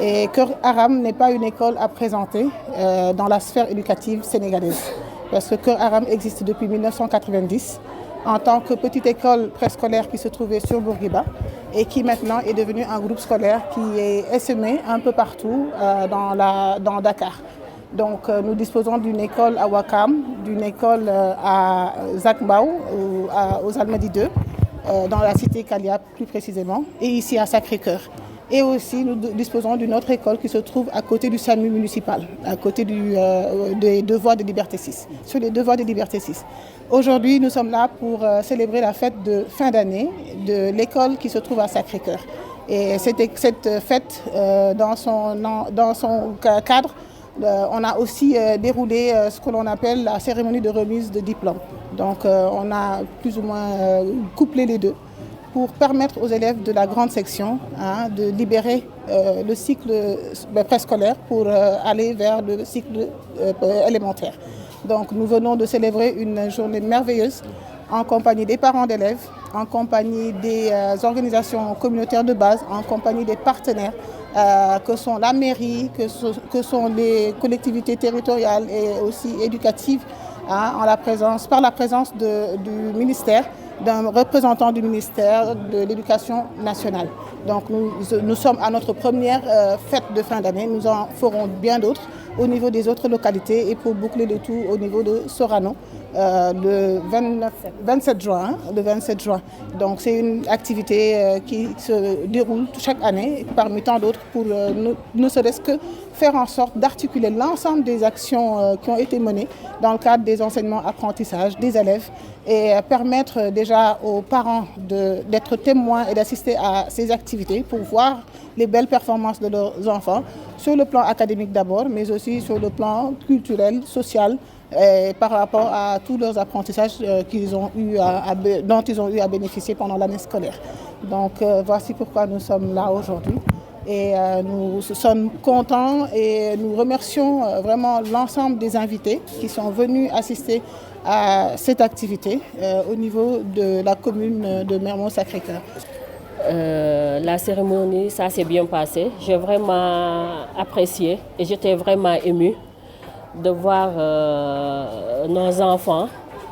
Et Cœur Aram n'est pas une école à présenter dans la sphère éducative sénégalaise. Parce que Cœur Aram existe depuis 1990 en tant que petite école préscolaire qui se trouvait sur Bourguiba et qui maintenant est devenue un groupe scolaire qui est essaimé un peu partout dans Dakar. Donc nous disposons d'une école à Ouakam, d'une école à Zakmbao, aux Almadies 2, dans la cité Kalia plus précisément, et ici à Sacré-Cœur. Et aussi nous disposons d'une autre école qui se trouve à côté du SAMU municipal, à côté des deux voies de Liberté 6, sur les deux voies de Liberté 6. Aujourd'hui, nous sommes là pour célébrer la fête de fin d'année de l'école qui se trouve à Sacré-Cœur. Et cette fête, dans son cadre, on a aussi déroulé ce que l'on appelle la cérémonie de remise de diplôme. Donc on a plus ou moins couplé les deux pour permettre aux élèves de la grande section de libérer le cycle préscolaire pour aller vers le cycle élémentaire. Donc nous venons de célébrer une journée merveilleuse en compagnie des parents d'élèves, en compagnie des organisations communautaires de base, en compagnie des partenaires que sont la mairie, que sont les collectivités territoriales et aussi éducatives, par la présence du ministère, d'un représentant du ministère de l'Éducation nationale. Donc nous sommes à notre première fête de fin d'année. Nous en ferons bien d'autres au niveau des autres localités et pour boucler le tout au niveau de Sorano le 27 juin. Donc c'est une activité qui se déroule chaque année parmi tant d'autres pour ne serait-ce que faire en sorte d'articuler l'ensemble des actions qui ont été menées dans le cadre des enseignements-apprentissages des élèves et permettre déjà aux parents d'être témoins et d'assister à ces activités pour voir les belles performances de leurs enfants sur le plan académique d'abord, mais aussi sur le plan culturel, social, par rapport à tous leurs apprentissages dont ils ont eu à bénéficier pendant l'année scolaire. Donc voici pourquoi nous sommes là aujourd'hui. Et nous sommes contents et nous remercions vraiment l'ensemble des invités qui sont venus assister à cette activité au niveau de la commune de Mermoz-Sacré-Cœur. La cérémonie, ça s'est bien passé. J'ai vraiment apprécié et j'étais vraiment émue de voir nos enfants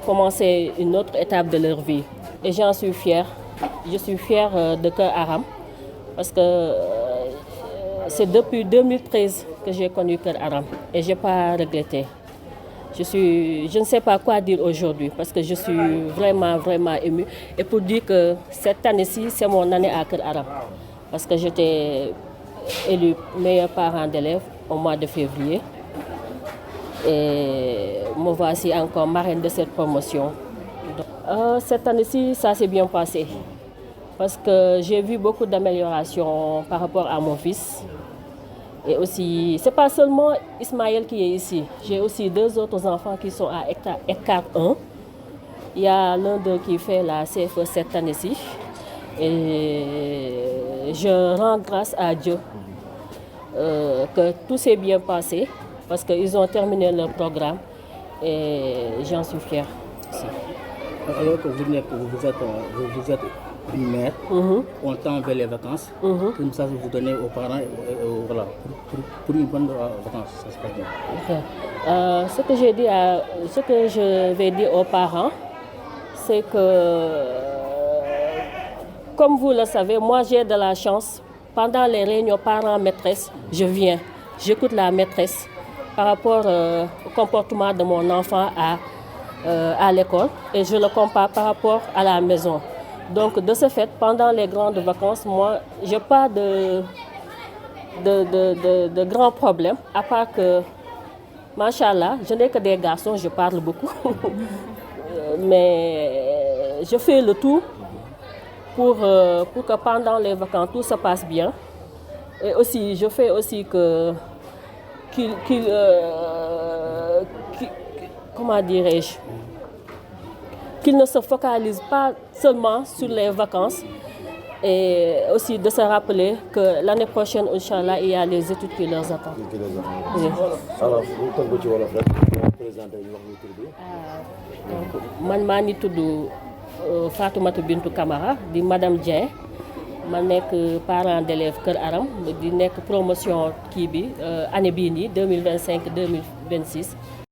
commencer une autre étape de leur vie. Et j'en suis fière. Je suis fière de Cœur Aram parce que c'est depuis 2013 que j'ai connu Cœur Aram et je n'ai pas regretté. Je ne sais pas quoi dire aujourd'hui parce que je suis vraiment, vraiment émue. Et pour dire que cette année-ci, c'est mon année à Cœur Aram. Parce que j'étais élue meilleur parent d'élèves au mois de février. Et me voici encore marraine de cette promotion. Cette année-ci, ça s'est bien passé. Parce que j'ai vu beaucoup d'améliorations par rapport à mon fils. Et aussi, ce n'est pas seulement Ismaël qui est ici. J'ai aussi deux autres enfants qui sont à Hectare 1. Il y a l'un d'eux qui fait la CFE cette année-ci. Et je rends grâce à Dieu que tout s'est bien passé parce qu'ils ont terminé leur programme et j'en suis fière aussi. Alors que vous êtes une mère, on tend vers les vacances, comme ça vous donnez aux parents voilà, pour une bonne vacance, ça se passe bien. Ce que je vais dire aux parents, c'est que, comme vous le savez, moi j'ai de la chance. Pendant les réunions parents-maîtresses, je viens, j'écoute la maîtresse par rapport au comportement de mon enfant à l'école et je le compare par rapport à la maison. Donc de ce fait, pendant les grandes vacances, moi, je n'ai pas de grands problèmes, à part que, machallah, je n'ai que des garçons, je parle beaucoup. Mais je fais le tout pour que pendant les vacances, tout se passe bien. Et aussi, je fais aussi comment dirais-je, qu'ils ne se focalisent pas seulement sur les vacances et aussi de se rappeler que l'année prochaine, Inch'Allah, il y a les études qui leur attendent. Oui. Alors, vous pouvez vous présenter man maa ngi tudd Fatoumata Bintou Camara di Madame Dieng ma nekk parent d'élève Kër Aram di nekk promotion kii bi année bii nii 2025 2026